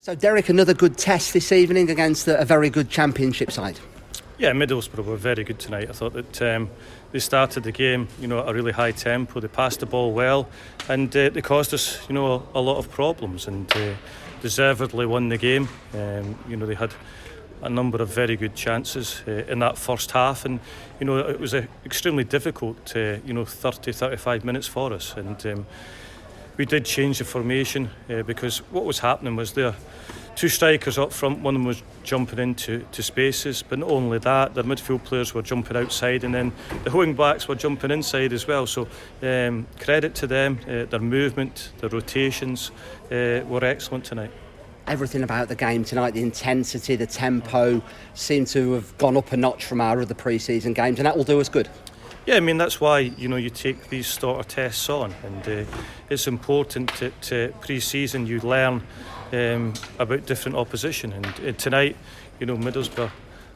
So Derek, another good test this evening against a very good Championship side. Yeah, Middlesbrough were very good tonight. I thought that they started the game, at a really high tempo. They passed the ball well, and they caused us, a lot of problems, and deservedly won the game. They had a number of very good chances in that first half, and it was extremely difficult, 30-35 minutes for us, and we did change the formation because what was happening was there two strikers up front. One of them was jumping into spaces, but not only that, the midfield players were jumping outside, and then the wing backs were jumping inside as well. So credit to them, their movement, their rotations were excellent tonight. Everything about the game tonight, the intensity, the tempo, seemed to have gone up a notch from our other pre-season games, and that will do us good. Yeah, I mean, that's why you take these sort of tests on, and it's important to pre-season you learn about different opposition, and tonight Middlesbrough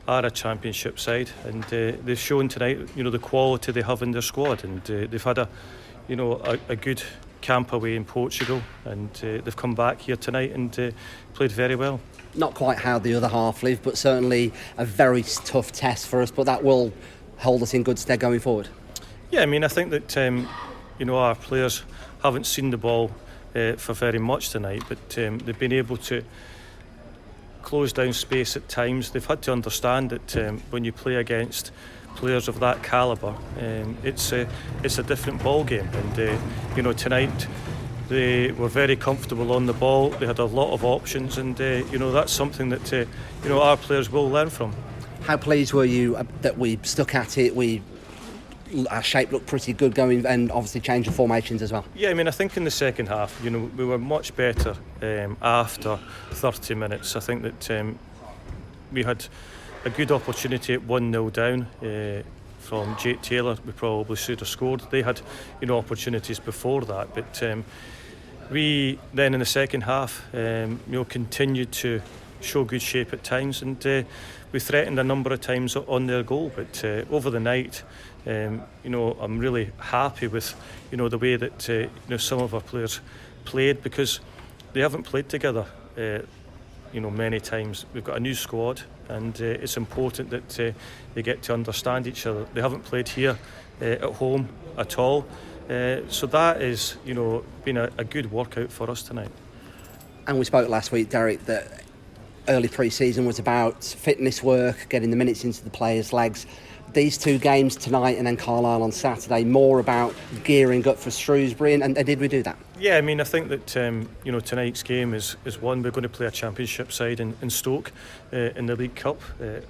are a Championship side, and they've shown tonight the quality they have in their squad, and they've had a good camp away in Portugal, and they've come back here tonight and played very well. Not quite how the other half lived, but certainly a very tough test for us, but that will hold us in good stead going forward. Yeah, I mean, I think that our players haven't seen the ball for very much tonight, but they've been able to close down space at times. They've had to understand that when you play against players of that calibre, it's a different ball game, and tonight they were very comfortable on the ball. They had a lot of options, and that's something that our players will learn from. How pleased were you that we stuck at it? Our shape looked pretty good going, and obviously changed the formations as well. Yeah, I mean, I think in the second half, we were much better after 30 minutes. I think that we had a good opportunity at 1-0 down from Jake Taylor. We probably should have scored. They had opportunities before that, but we then in the second half continued to show good shape at times, and we threatened a number of times on their goal, but over the night I'm really happy with the way that some of our players played, because they haven't played together many times. We've got a new squad, and it's important that they get to understand each other. They haven't played here at home at all, so that is been a good workout for us tonight. And we spoke last week, Derek, that early pre-season was about fitness work, getting the minutes into the players' legs. These two games tonight and then Carlisle on Saturday, more about gearing up for Shrewsbury, and did we do that? Yeah, I mean, I think that tonight's game is one. We're going to play a Championship side in Stoke in the League Cup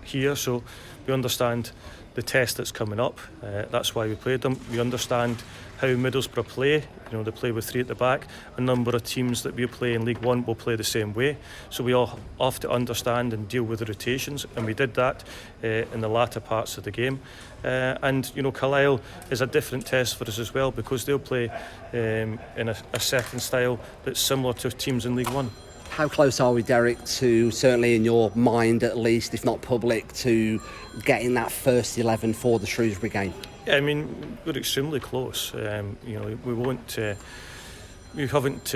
here, so we understand the test that's coming up. That's why we played them. We understand how Middlesbrough play. They play with three at the back. A number of teams that we play in League One will play the same way. So we all have to understand and deal with the rotations, and we did that in the latter parts of the game. And Carlisle is a different test for us as well, because they'll play in a certain style that's similar to teams in League One. How close are we, Derek, to, certainly in your mind at least, if not public, to getting that first 11 for the Shrewsbury game? Yeah, I mean, we're extremely close. We won't. We haven't,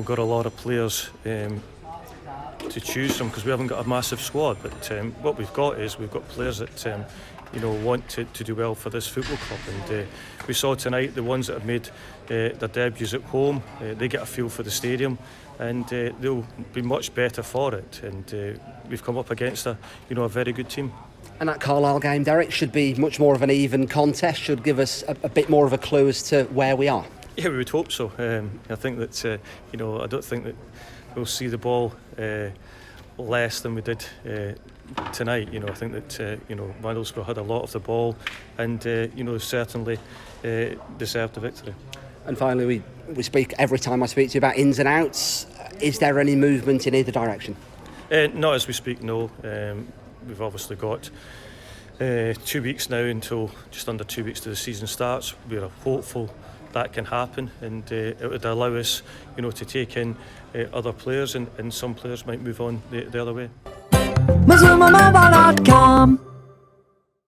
got a lot of players to choose from, because we haven't got a massive squad. But what we've got is we've got players that want to do well for this football club, and we saw tonight the ones that have made their debuts at home. They get a feel for the stadium, and they'll be much better for it. And we've come up against a very good team. And that Carlisle game, Derek, should be much more of an even contest, should give us a bit more of a clue as to where we are. Yeah, we would hope so. I think that I don't think that we'll see the ball less than we did tonight. I think that Middlesbrough had a lot of the ball, and certainly deserved the victory. And finally, we speak every time I speak to you about ins and outs. Is there any movement in either direction? Not as we speak, no. We've obviously got 2 weeks now until just under 2 weeks to the season starts. We're hopeful that can happen, and it would allow us, to take in other players, and some players might move on the other way. Mazuma